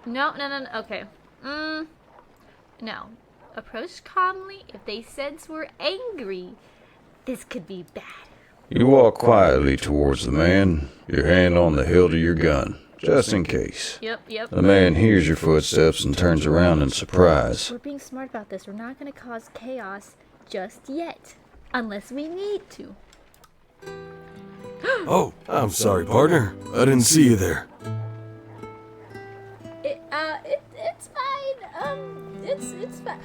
No. Okay. No. Approach calmly. If they sense we're angry, this could be bad. You walk quietly towards the man, your hand on the hilt of your gun, just in case. Yep. The man hears your footsteps and turns around in surprise. We're being smart about this. We're not going to cause chaos just yet. Unless we need to. Oh, I'm sorry, partner. I didn't see you there. It's fine. It's fine.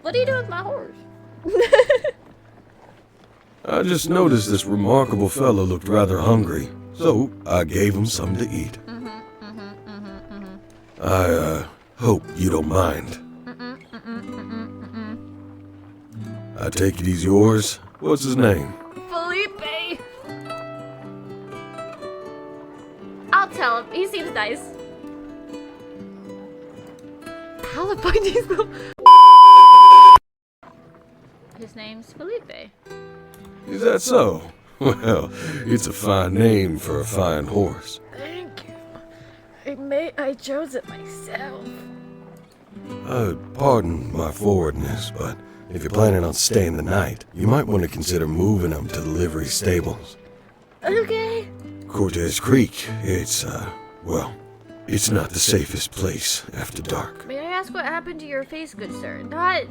What are you doing with my horse? I just noticed this remarkable fellow looked rather hungry, so I gave him something to eat. I hope you don't mind. I take it he's yours. What's his name? Felipe. I'll tell him. He seems nice. How the fuck do you spell? His name's Felipe. Is that so? Well, it's a fine name for a fine horse. Thank you. I chose it myself. Pardon my forwardness, but if you're planning on staying the night, you might want to consider moving him to the livery stables. Okay. Cortez Creek, it's not the safest place after dark. May I ask what happened to your face, good sir? Not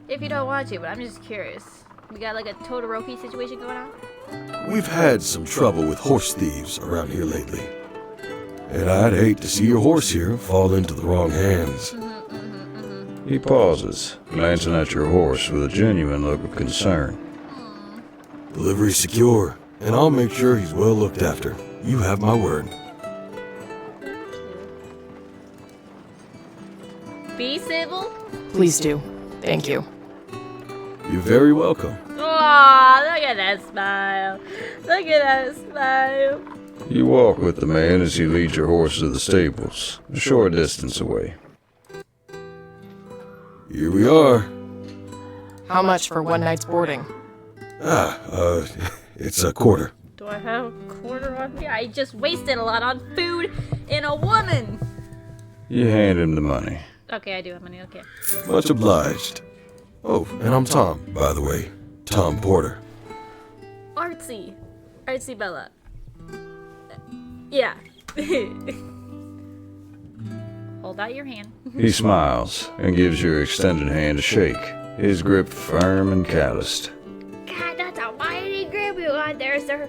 if you don't want to, but I'm just curious. We got like a Todoroki situation going on? We've had some trouble with horse thieves around here lately. And I'd hate to see your horse here fall into the wrong hands. He pauses, glancing at your horse with a genuine look of concern. The livery's secure, and I'll make sure he's well looked after. You have my word. Be civil? Please do. Thank you. You're very welcome. Aw, look at that smile. Look at that smile. You walk with the man as he leads your horse to the stables, a short distance away. Here we are. How much for one night's boarding? It's a quarter. Do I have a quarter on me? I just wasted a lot on food and a woman. You hand him the money. Okay, I do have money, okay. Much obliged. Oh, and I'm Tom, by the way. Tom Porter. Artsy Bella. Yeah. Hold out your hand. He smiles and gives your extended hand a shake, his grip firm and calloused. God, that's a mighty grip you got there, sir.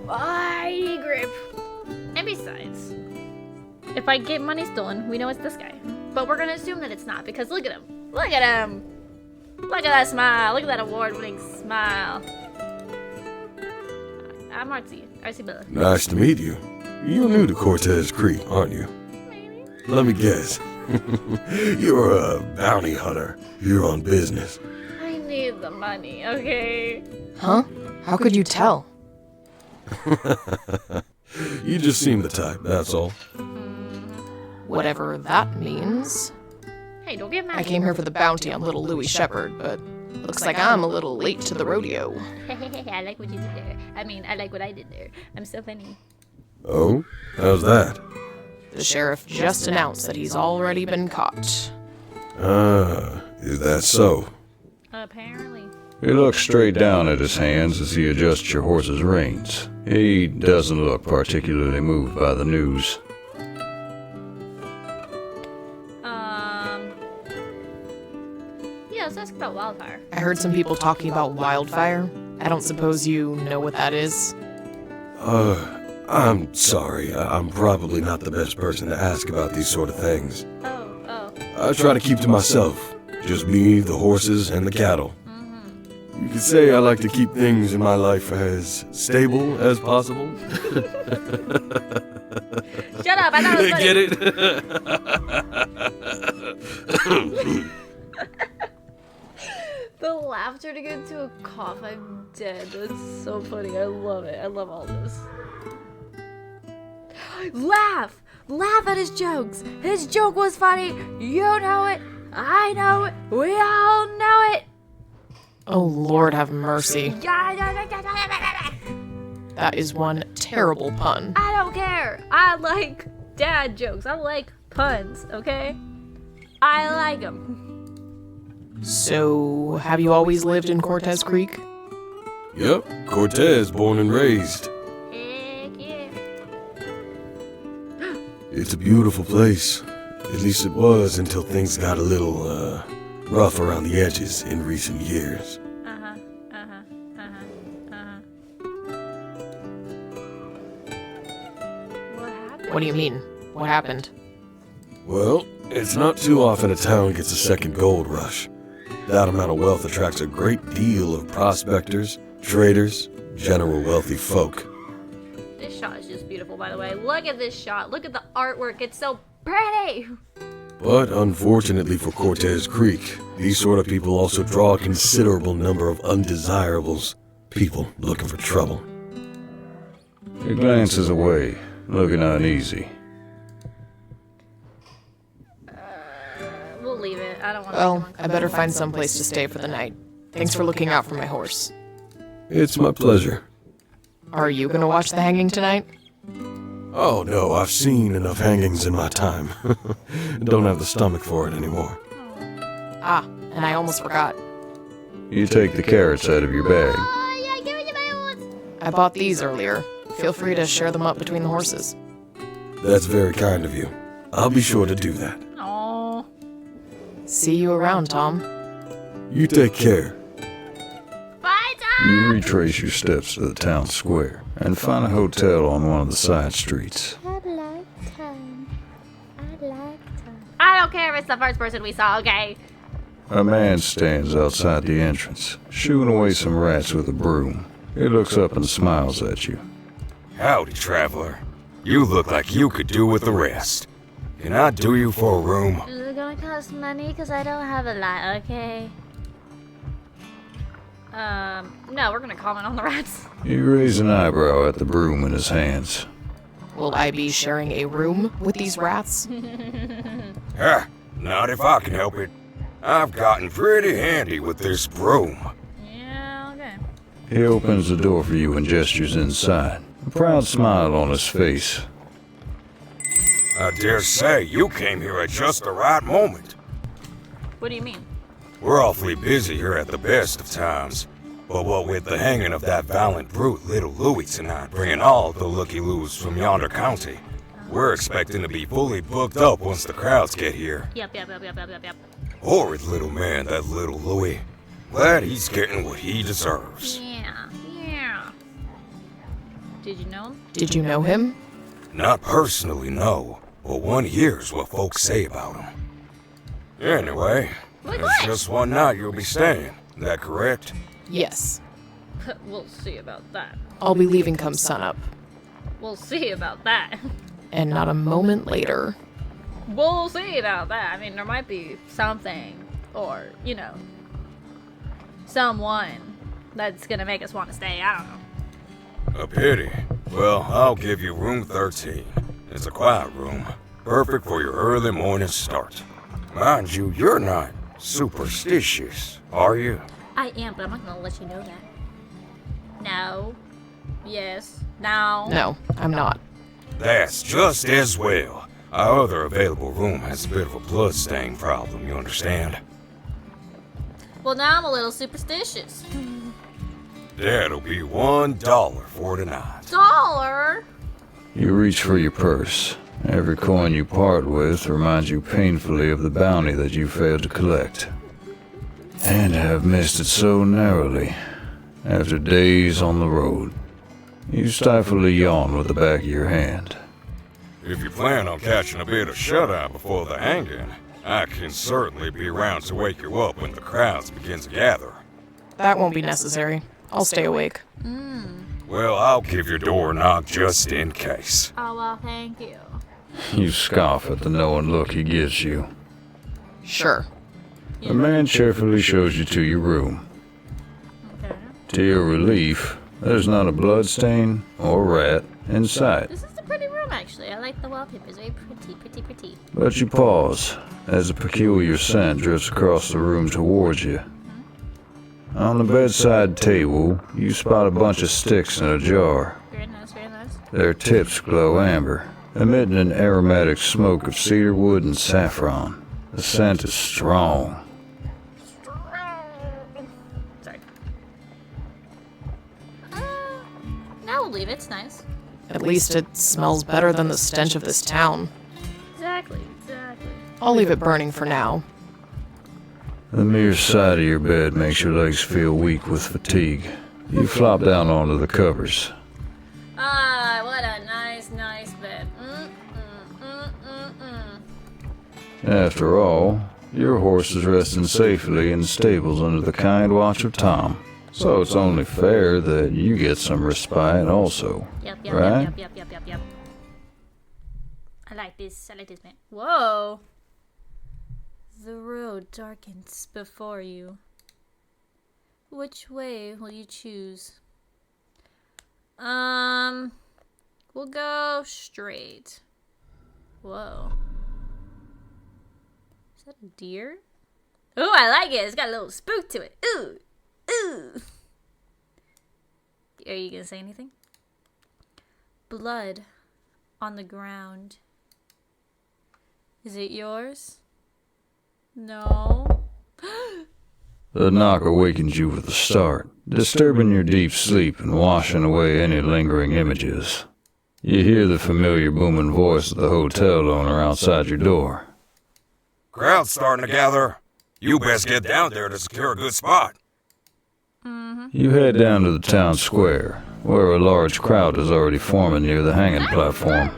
Mighty grip. And besides, if I get money stolen, we know it's this guy. But we're gonna assume that it's not, because look at him. Look at him. Look at that smile. Look at that award-winning smile. I'm Artsy Bella. Nice to meet you. You're new to Cortez Creek, aren't you? Maybe. Let me guess. You're a bounty hunter. You're on business. I need the money, okay? Huh? How could you tell? You just seem the type, that's all. Whatever that means. Hey, don't get mad. I came here for the bounty on little Louis Shepherd, but looks like I'm a little late to the rodeo. I like what you did there. I mean, I like what I did there. I'm so funny. Oh? How's that? The sheriff just announced that he's already been caught. Is that so? Apparently. He looks straight down at his hands as he adjusts your horse's reins. He doesn't look particularly moved by the news. Yeah, let's ask about wildfire. I heard some people talking about wildfire. I don't suppose you know what that is? I'm sorry. I'm probably not the best person to ask about these sort of things. Oh. I try to keep to myself. Just me, the horses, and the cattle. You could say I like to keep things in my life as stable as possible. Shut up, I thought it was funny. Get it? The laughter to get to a cough, I'm dead. That's so funny. I love it. I love all this. Laugh! laugh at his jokes. His joke was funny. You know it. I know it. We all know it. Oh, Lord have mercy. I That is one terrible pun. don't care. I like dad jokes. I like puns, okay? I like them. So, have you always lived in Cortez Creek? Yep, Cortez, born and raised. Heck yeah. It's a beautiful place. At least it was until things got a little, rough around the edges in recent years. What happened? What do you mean? What happened? Well, it's not too often a town gets a second gold rush. That amount of wealth attracts a great deal of prospectors, traders, general wealthy folk. This shot is just beautiful, by the way. Look at this shot. Look at the artwork. It's so pretty. But unfortunately for Cortez Creek, these sort of people also draw a considerable number of undesirables, people looking for trouble. He glances away, looking uneasy. We'll leave it. I don't want to. Well, I better find some place to stay for the night. Thanks for looking out for my horse. It's my pleasure. Are you gonna watch the hanging tonight? Oh no, I've seen enough hangings in my time. Don't have the stomach for it anymore. Ah, and I almost forgot. You take the carrots out of your bag. Oh, yeah, give me the ones. I bought these earlier. Feel free to share them up between the horses. That's very kind of you. I'll be sure to do that. Oh. See you around, Tom. You take care. Bye, Tom. You retrace your steps to the town square and find a hotel on one of the side streets. I don't care if it's the first person we saw, okay? A man stands outside the entrance, shooing away some rats with a broom. He looks up and smiles at you. Howdy, traveler. You look like you could do with the rest. Can I do you for a room? Is it gonna cost money? Because I don't have a lot, okay? No, we're gonna comment on the rats. He raises an eyebrow at the broom in his hands. Will I be sharing a room with these rats? Not if I can help it. I've gotten pretty handy with this broom. Yeah, okay. He opens the door for you and gestures inside, a proud smile on his face. I dare say you came here at just the right moment. What do you mean? We're awfully busy here at the best of times. But what with the hanging of that valiant brute, Little Louie, tonight, bringing all the looky-loos from yonder county, we're expecting to be fully booked up once the crowds get here. Yep. Horrid little man, that Little Louie. Glad he's getting what he deserves. Yeah. Did you know him? Did you know him? Not personally, no, but one hears what folks say about him. Anyway, Like it's what? just one night you'll be staying. That correct? Yes. We'll see about that. I'll be leaving come sunup. We'll see about that. And not a moment later. We'll see about that. I mean, there might be something, or, someone that's gonna make us want to stay. I don't know. A pity. Well, I'll give you room 13. It's a quiet room, perfect for your early morning start. Mind you, you're not superstitious, are you? I am, but I'm not gonna let you know that. No. Yes. No. No, I'm not. That's just as well. Our other available room has a bit of a blood stain problem, you understand? Well, now I'm a little superstitious. That'll be $1 for tonight. $1? You reach for your purse. Every coin you part with reminds you painfully of the bounty that you failed to collect. And have missed it so narrowly. After days on the road, you stifle a yawn with the back of your hand. If you plan on catching a bit of shut-eye before the hanging, I can certainly be around to wake you up when the crowds begin to gather. That won't be necessary. I'll stay awake. Well, I'll give your door a knock just in case. Oh, well, thank you. You scoff at the knowing look he gives you. Sure. The man cheerfully shows you to your room. Okay. To your relief, there's not a blood stain or rat in sight. This is a pretty room, actually. actually. I like the wallpaper. It's very pretty. But you pause as a peculiar scent drifts across the room towards you. On the bedside table, you spot a bunch of sticks in a jar. Very nice, very nice. Their tips glow amber, emitting an aromatic smoke of cedar wood and saffron. The scent is strong. Sorry. Now we'll leave it. It's nice. At least it smells better than the stench of this town. Exactly. I'll leave it burning for now. The mere sight of your bed makes your legs feel weak with fatigue. You flop down onto the covers. Ah, what a nice bed. After all, your horse is resting safely in the stables under the kind watch of Tom. So it's only fair that you get some respite also. Yep. Right? Yep. I like this, man. Whoa. The road darkens before you. Which way will you choose? We'll go straight. Whoa. Is that a deer? Ooh, I like it. It's got a little spook to it. Ooh. Are you gonna say anything? Blood on the ground. Is it yours? No. The knock awakens you with a start, disturbing your deep sleep and washing away any lingering images. You hear the familiar booming voice of the hotel owner outside your door. Crowd's starting to gather. You best get down there to secure a good spot. You head down to the town square, where a large crowd is already forming near the hanging platform.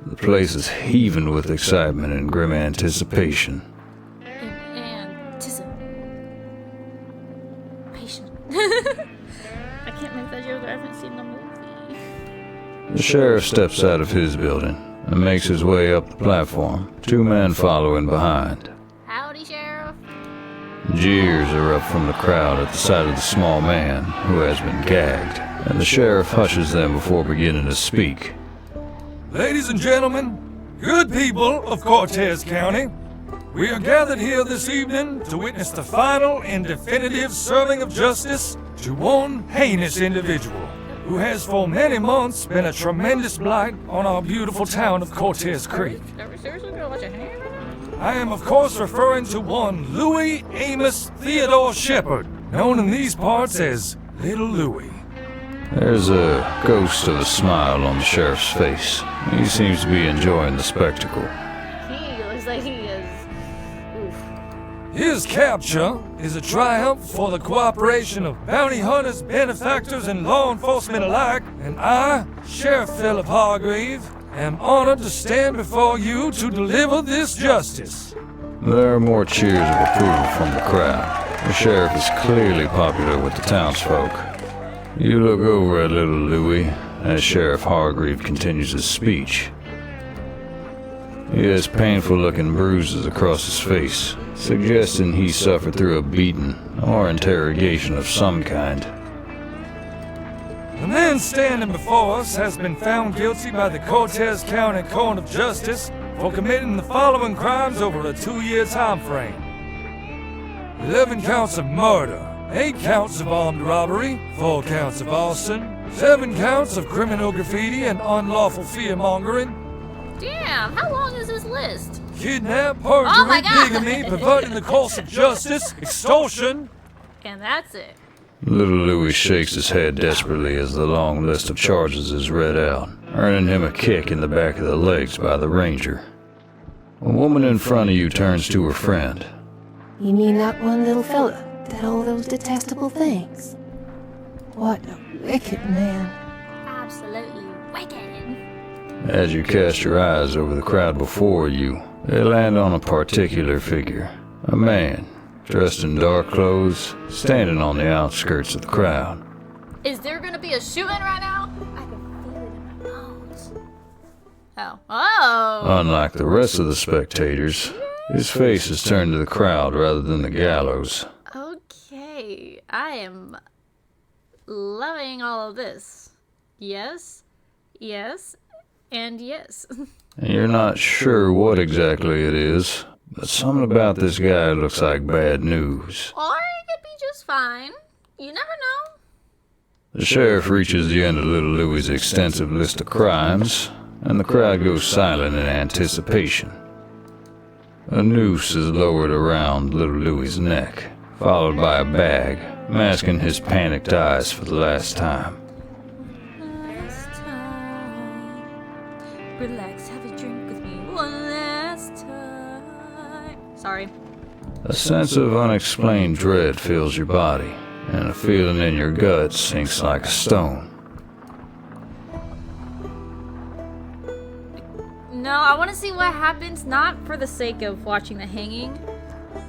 The place is heaving with excitement and grim anticipation. Patient. I can't make that joke. I haven't seen the movie. The sheriff steps out of his building and makes his way up the platform, two men following behind. Howdy, Sheriff. Jeers erupt from the crowd at the sight of the small man who has been gagged, and the sheriff hushes them before beginning to speak. Ladies and gentlemen, good people of Cortez County, we are gathered here this evening to witness the final and definitive serving of justice to one heinous individual who has for many months been a tremendous blight on our beautiful town of Cortez Creek. Are we seriously gonna watch a hand? I am, of course, referring to one Louis Amos Theodore Shepard, known in these parts as Little Louis. There's a ghost of a smile on the sheriff's face. He seems to be enjoying the spectacle. He looks like he is. Oof. His capture is a triumph for the cooperation of bounty hunters, benefactors, and law enforcement alike, and I, Sheriff Philip Hargrave, am honored to stand before you to deliver this justice. There are more cheers of approval from the crowd. The sheriff is clearly popular with the townsfolk. You look over at little Louis as Sheriff Hargreave continues his speech. He has painful-looking bruises across his face, suggesting he suffered through a beating or interrogation of some kind. The man standing before us has been found guilty by the Cortez County Court of Justice for committing the following crimes over a 2-year time frame. 11 counts of murder, 8 counts of armed robbery, 4 counts of arson, 7 counts of criminal graffiti and unlawful fear-mongering, Damn, how long is this list? kidnap, Oh my perjury, God! bigamy, perverting the course of justice, extortion. And that's it. Little Louis shakes his head desperately as the long list of charges is read out, earning him a kick in the back of the legs by the ranger. A woman in front of you turns to her friend. You mean that one little fella did all those detestable things? What a wicked man. Absolutely wicked. As you cast your eyes over the crowd before you, they land on a particular figure. A man, dressed in dark clothes, standing on the outskirts of the crowd. Is there gonna be a shooting right now? I can feel it in my bones. Oh. Unlike the rest of the spectators, his face is turned to the crowd rather than the gallows. Okay. I am loving all of this. Yes. And yes. And you're not sure what exactly it is, but something about this guy looks like bad news. Or it could be just fine. You never know. The sheriff reaches the end of Little Louie's extensive list of crimes, and the crowd goes silent in anticipation. A noose is lowered around Little Louie's neck, followed by a bag, masking his panicked eyes for the last time. Last time. Relax, have a drink with me one last time. Sorry. A sense of unexplained dread fills your body, and a feeling in your gut sinks like a stone. No, I want to see what happens, not for the sake of watching the hanging,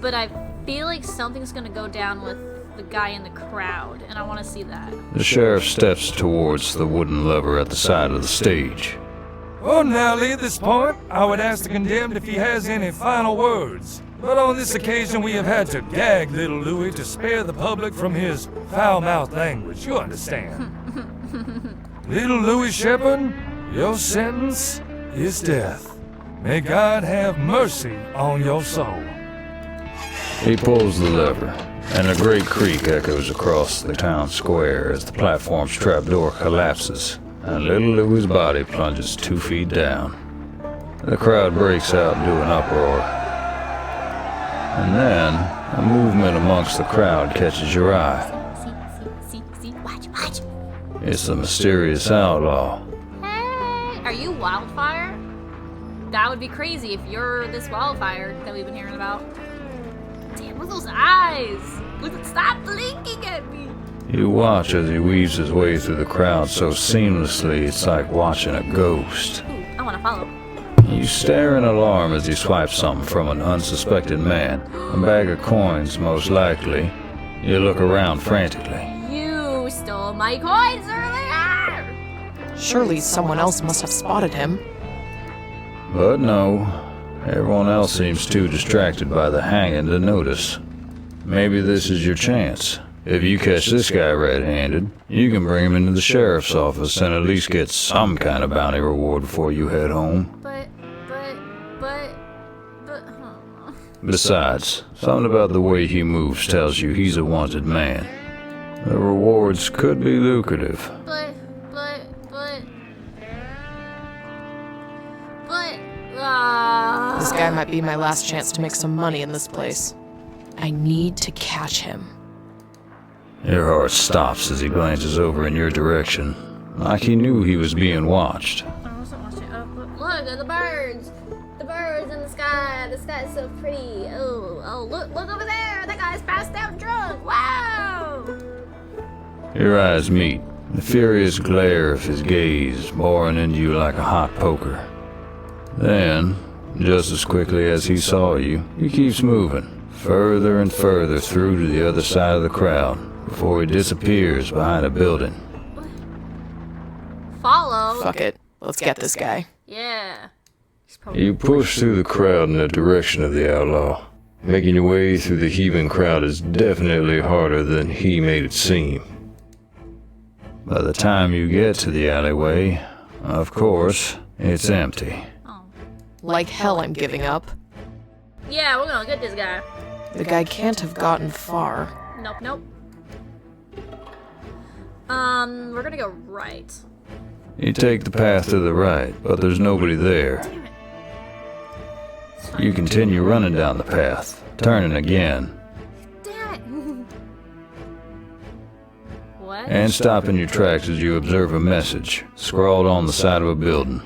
but I feel like something's going to go down with the guy in the crowd, and I want to see that. The sheriff steps towards the wooden lever at the side of the stage. Ordinarily, at this point, I would ask the condemned if he has any final words. But on this occasion, we have had to gag Little Louie to spare the public from his foul-mouthed language. You understand? Little Louie Shepherd, your sentence is death. May God have mercy on your soul. He pulls the lever, and a great creak echoes across the town square as the platform's trapdoor collapses, and Little Louie's body plunges 2 feet down. The crowd breaks out into an uproar. And then, a movement amongst the crowd catches your eye. See, watch. It's the mysterious outlaw. Hey, are you Wildfire? That would be crazy if you're this Wildfire that we've been hearing about. Damn, look at those eyes! Stop blinking at me! You watch as he weaves his way through the crowd so seamlessly it's like watching a ghost. Ooh, I want to follow. You stare in alarm as he swipes something from an unsuspected man. A bag of coins, most likely. You look around frantically. You stole my coins earlier! Surely someone else must have spotted him. But no, everyone else seems too distracted by the hanging to notice. Maybe this is your chance. If you catch this guy red-handed, you can bring him into the sheriff's office and at least get some kind of bounty reward before you head home. But, Besides, something about the way he moves tells you he's a wanted man. The rewards could be lucrative. This guy might be my last chance to make some money in this place. I need to catch him. Your heart stops as he glances over in your direction, like he knew he was being watched. I wasn't watching. Look at the birds! The birds in the sky. The sky is so pretty. Oh, look over there! That guy's passed out drunk. Wow! Your eyes meet, the furious glare of his gaze boring into you like a hot poker. Then, just as quickly as he saw you, he keeps moving, further and further through to the other side of the crowd, before he disappears behind a building. Follow? Fuck it. Let's get this guy. Yeah. He's probably You push through the crowd in the direction of the outlaw. Making your way through the heaving crowd is definitely harder than he made it seem. By the time you get to the alleyway, of course, it's empty. Like hell I'm giving up. Yeah, we're gonna get this guy. The guy can't have gotten far. Nope. We're gonna go right. You take the path to the right, but there's nobody there. Damn it. It's fine. You continue running down the path, turning again, Damn it. What? and stop in your tracks as you observe a message scrawled on the side of a building.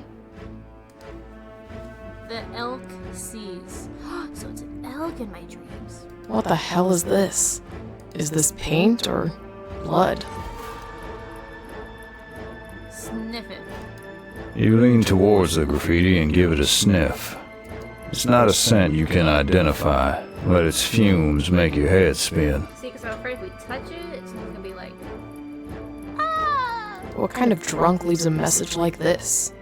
The elk sees. So it's an elk in my dreams. What the hell is this? Is this paint or blood? Sniff it. You lean towards the graffiti and give it a sniff. It's not a scent you can identify, but its fumes make your head spin. See, because I'm afraid if we touch it, it's gonna be like. Ah! What kind of drunk leaves a message like this?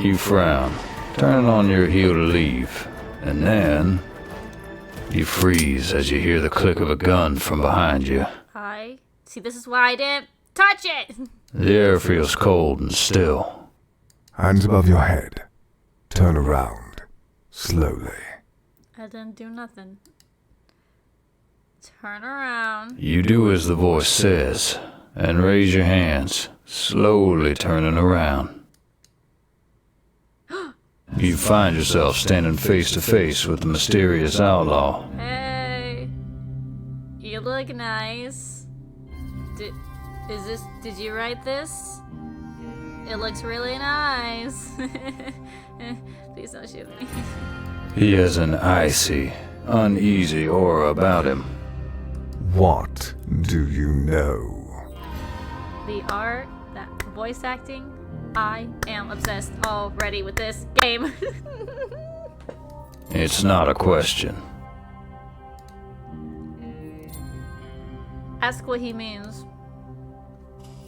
You frown, turning on your heel to leave, and then you freeze as you hear the click of a gun from behind you. Hi. See, this is why I didn't touch it. The air feels cold and still. Hands above your head. Turn around. Slowly. I didn't do nothing. Turn around. You do as the voice says, and raise your hands, slowly turning around. You find yourself standing face to face with the mysterious outlaw. Hey. You look nice. Did you write this? It looks really nice. Please don't shoot me. He has an icy, uneasy aura about him. What do you know? The art, that voice acting, I am obsessed already with this game. It's not a question. Ask what he means.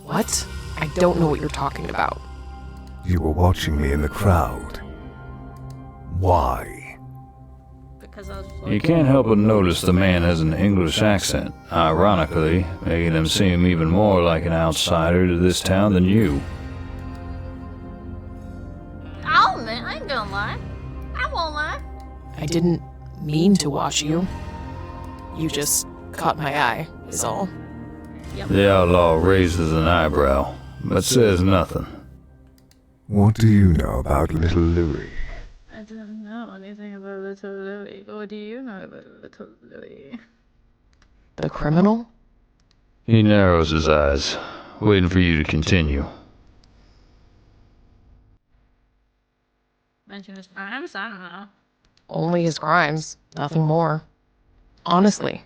What? I don't know what you're talking about. You were watching me in the crowd. Why? Because I was You can't help but notice the man has an English accent, ironically, making him seem even more like an outsider to this town than you. Oh man, I ain't gonna lie. I won't lie. I didn't mean to watch you. You just caught my eye, is all. The outlaw raises an eyebrow, but says nothing. What do you know about little Louis? I don't know anything about Little Louis. What do you know about Little Louis? The criminal? He narrows his eyes, waiting for you to continue. Mention his crimes? I don't know. Only his crimes, nothing more. Honestly.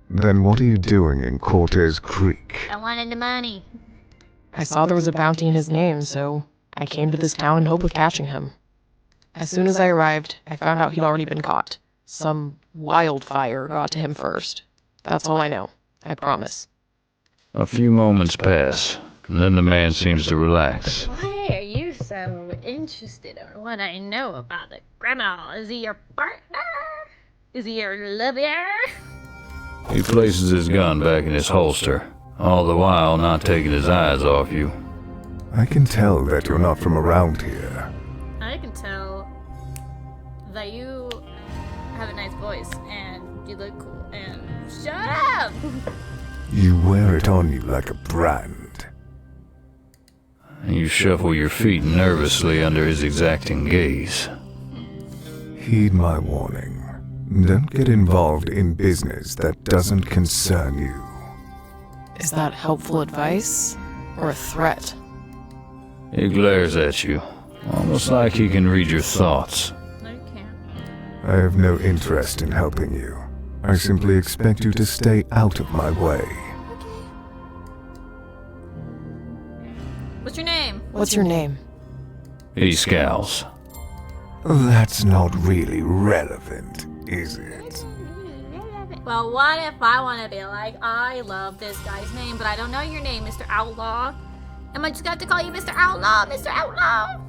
Then what are you doing in Cortez Creek? I wanted the money. I saw there was a bounty in his name, so I came to this town in hope of catching him. As soon as I arrived, I found out he'd already been caught. Some wildfire got to him first. That's all I know. I promise. A few moments pass, and then the man seems to relax. Why are you so interested in what I know about the criminal? Is he your partner? Is he your lover? He places his gun back in his holster, all the while not taking his eyes off you. I can tell that you're not from around here. I can tell that you have a nice voice and you look cool and shut up! You wear it on you like a brand. You shuffle your feet nervously under his exacting gaze. Heed my warning. Don't get involved in business that doesn't concern you. Is that helpful advice? Or a threat? He glares at you, almost like he can read your thoughts. No, you can't. I have no interest in helping you. I simply expect you to stay out of my way. What's your name? What's your name? He scowls. That's not really relevant, is it? Well, what if I want to be like, I love this guy's name, but I don't know your name, Mr. Outlaw? Am I just got to call you Mr. Outlaw, Mr. Outlaw?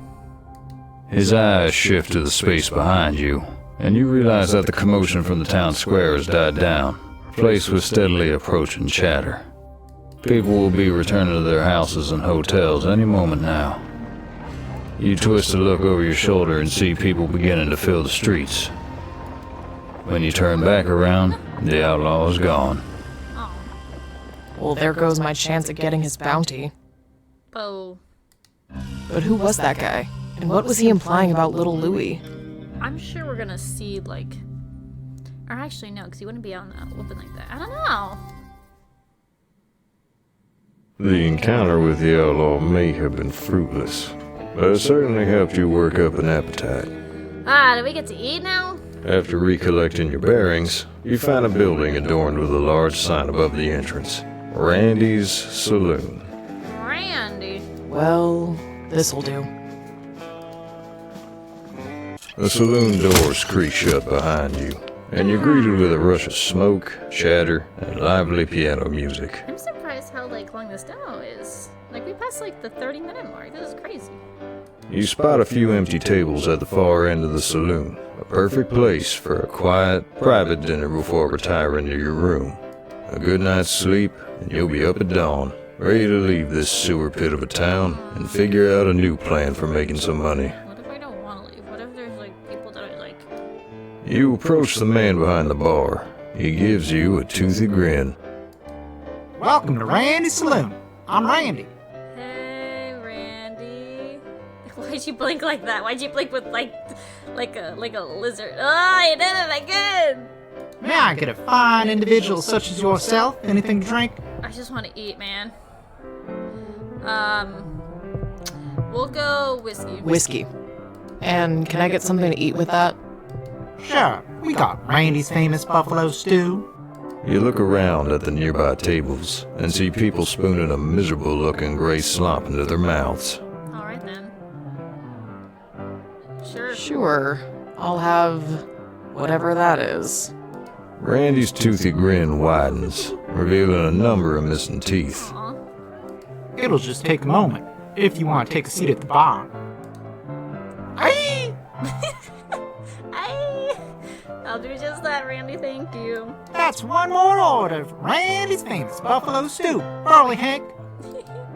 His eyes shift to the space behind you, and you realize that the commotion from the town square has died down, replaced with steadily approaching chatter. People will be returning to their houses and hotels any moment now. You twist to look over your shoulder and see people beginning to fill the streets. When you turn back around, the outlaw is gone. Oh, Well, there goes my chance at getting his bounty. oh. But who was that guy? And what was he implying about little Louis? I'm sure we're gonna see, like... Or actually, no, because he wouldn't be on the open like that. I don't know. The encounter with the outlaw may have been fruitless, but it certainly helped you work up an appetite. Ah, do we get to eat now? After recollecting your bearings, you find a building adorned with a large sign above the entrance. Randy's Saloon. Randy. Well, this'll do. The saloon doors creak shut behind you, and you're greeted with a rush of smoke, chatter, and lively piano music. I'm surprised how, like, long this demo is. Like, we passed, like, the 30-minute mark. This is crazy. You spot a few empty tables at the far end of the saloon, a perfect place for a quiet, private dinner before retiring to your room. A good night's sleep, and you'll be up at dawn. ready to leave this sewer pit of a town and figure out a new plan for making some money. What if I don't want to leave? What if there's like people that I like? You approach the man behind the bar. He gives you a toothy grin. Welcome to Randy's Saloon. I'm Randy. Hey, Randy. Why'd you blink like that? Why'd you blink with like a lizard? Oh, you did it again! May I get a fine individual such as yourself anything to drink? I just want to eat, man. We'll go whiskey. Whiskey. And can I get something to eat with that? Sure, we got Randy's famous buffalo stew. You look around at the nearby tables and see people spooning a miserable-looking gray slop into their mouths. All right then. Sure. Sure. I'll have whatever that is. Randy's toothy grin widens, revealing a number of missing teeth. Aw. It'll just take a moment, if you want to take a seat at the bar. Aye! I'll do just that, Randy. Thank you. That's one more order of Randy's famous buffalo stew. Burley Hank.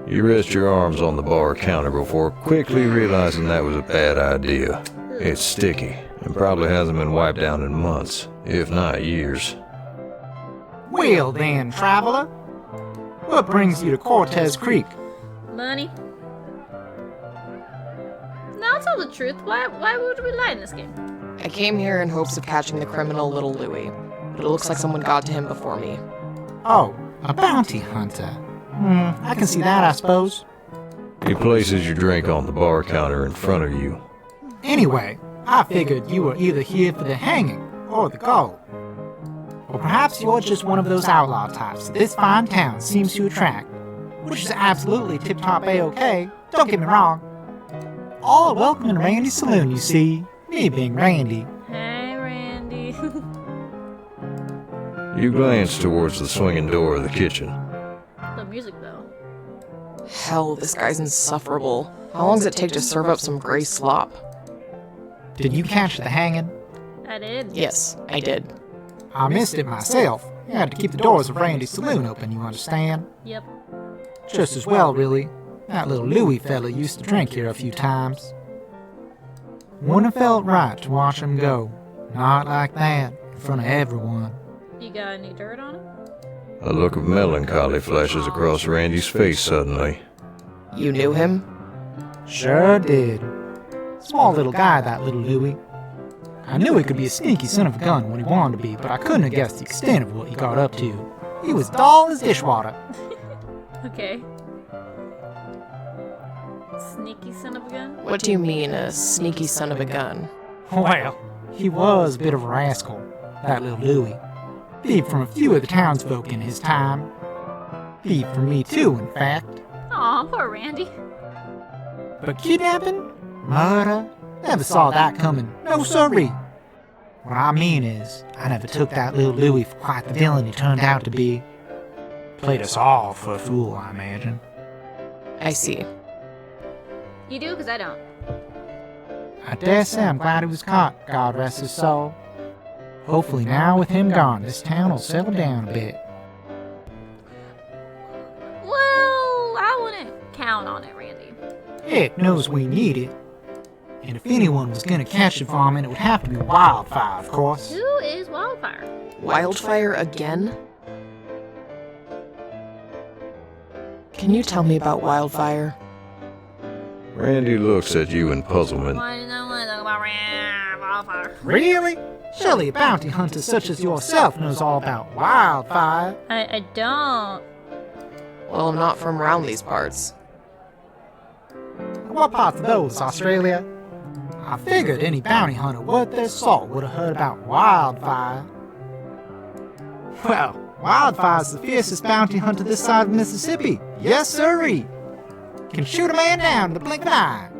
You rest your arms on the bar counter before quickly realizing that was a bad idea. It's sticky and probably hasn't been wiped down in months, if not years. Well then, traveler. What brings you to Cortez Creek? Money. Now tell the truth. Why would we lie in this game? I came here in hopes of catching the criminal Little Louie, but it looks like someone got to him before me. Oh, a bounty hunter. I can see that, I suppose. He places your drink on the bar counter in front of you. Anyway, I figured you were either here for the hanging or the gold. Or perhaps you're just one of those outlaw types that this fine town seems to attract, which is absolutely tip-top A-okay, don't get me wrong. All welcome in Randy's Saloon, you see, me being Randy. Hey, Randy. You glance towards the swinging door of the kitchen. The music, though. Hell, this guy's insufferable. How long does it take to serve up some gray slop? Did you catch the hanging? I did. Yes, I did. I missed it myself. You had to keep the doors of Randy's Saloon open, you understand? Yep. Just as well, really. That little Louie fella used to drink here a few times. Wouldn't have felt right to watch him go. Not like that, in front of everyone. You got any dirt on him? A look of melancholy flashes across Randy's face suddenly. You knew him? Sure did. Small little guy, that little Louie. I knew he could be a sneaky son of a gun when he wanted to be, but I couldn't have guessed the extent of what he got up to. He was dull as dishwater. Okay. Sneaky son of a gun? What do you mean, a sneaky son of a gun? Well, he was a bit of a rascal, that little Louie. Thieved from a few of the townsfolk in his time. Thieved from me too, in fact. Aw, poor Randy. But kidnapping? Murder? Never saw that coming. No sirree. What I mean is, I never took that little Louie for quite the villain he turned out to be. Played us all for a fool, I imagine. I see. You do? Because I don't. I dare say I'm glad he was caught, God rest his soul. Hopefully now with him gone, this town will settle down a bit. Well, I wouldn't count on it, Randy. It knows we need it. And if anyone was gonna catch the varmint, it would have to be Wildfire, of course. Who is Wildfire? Wildfire again? Can you tell me about Wildfire? Randy looks at you in puzzlement. Why did I want to talk about Wildfire? Really? Surely a bounty hunter such as yourself knows all about Wildfire. I don't. Well, I'm not from around these parts. What parts of those, Australia? I figured any bounty hunter worth their salt would have heard about Wildfire. Well, Wildfire's the fiercest bounty hunter this side of Mississippi. Yes, sirree. Can shoot a man down in the blink of an eye.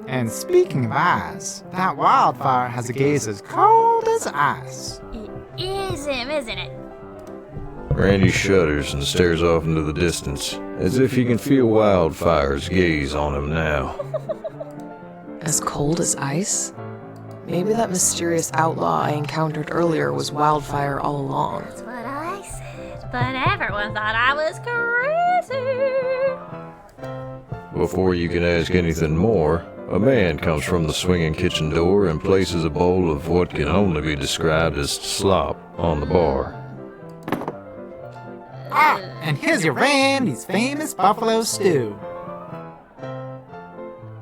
And speaking of eyes, that Wildfire has a gaze as cold as ice. It is him, isn't it? Randy shudders and stares off into the distance, as if he can feel Wildfire's gaze on him now. As cold as ice? Maybe that mysterious outlaw I encountered earlier was Wildfire all along. That's what I said. But everyone thought I was crazy. spicy. Before you can ask anything more, a man comes from the swinging kitchen door and places a bowl of what can only be described as slop on the bar. Ah, and here's your Randy's famous buffalo stew.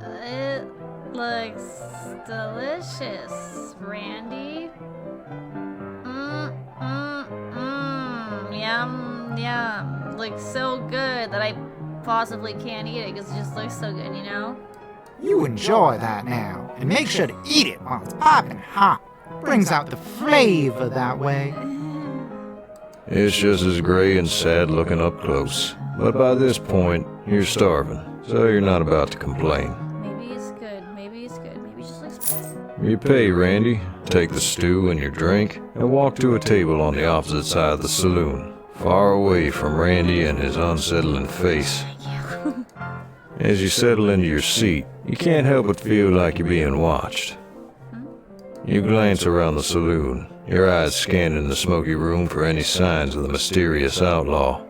It looks delicious, Randy. Yum, yum. Looks so good that I possibly can't eat it because it just looks so good, you know? You enjoy that now, and make sure to eat it while it's popping hot. Brings out the flavor that way. It's just as gray and sad looking up close, but by this point, you're starving, so you're not about to complain. Maybe it's good, maybe it's good, maybe it just looks good. You pay, Randy, take the stew and your drink, and walk to a table on the opposite side of the saloon, far away from Randy and his unsettling face. As you settle into your seat, you can't help but feel like you're being watched. You glance around the saloon, your eyes scanning the smoky room for any signs of the mysterious outlaw.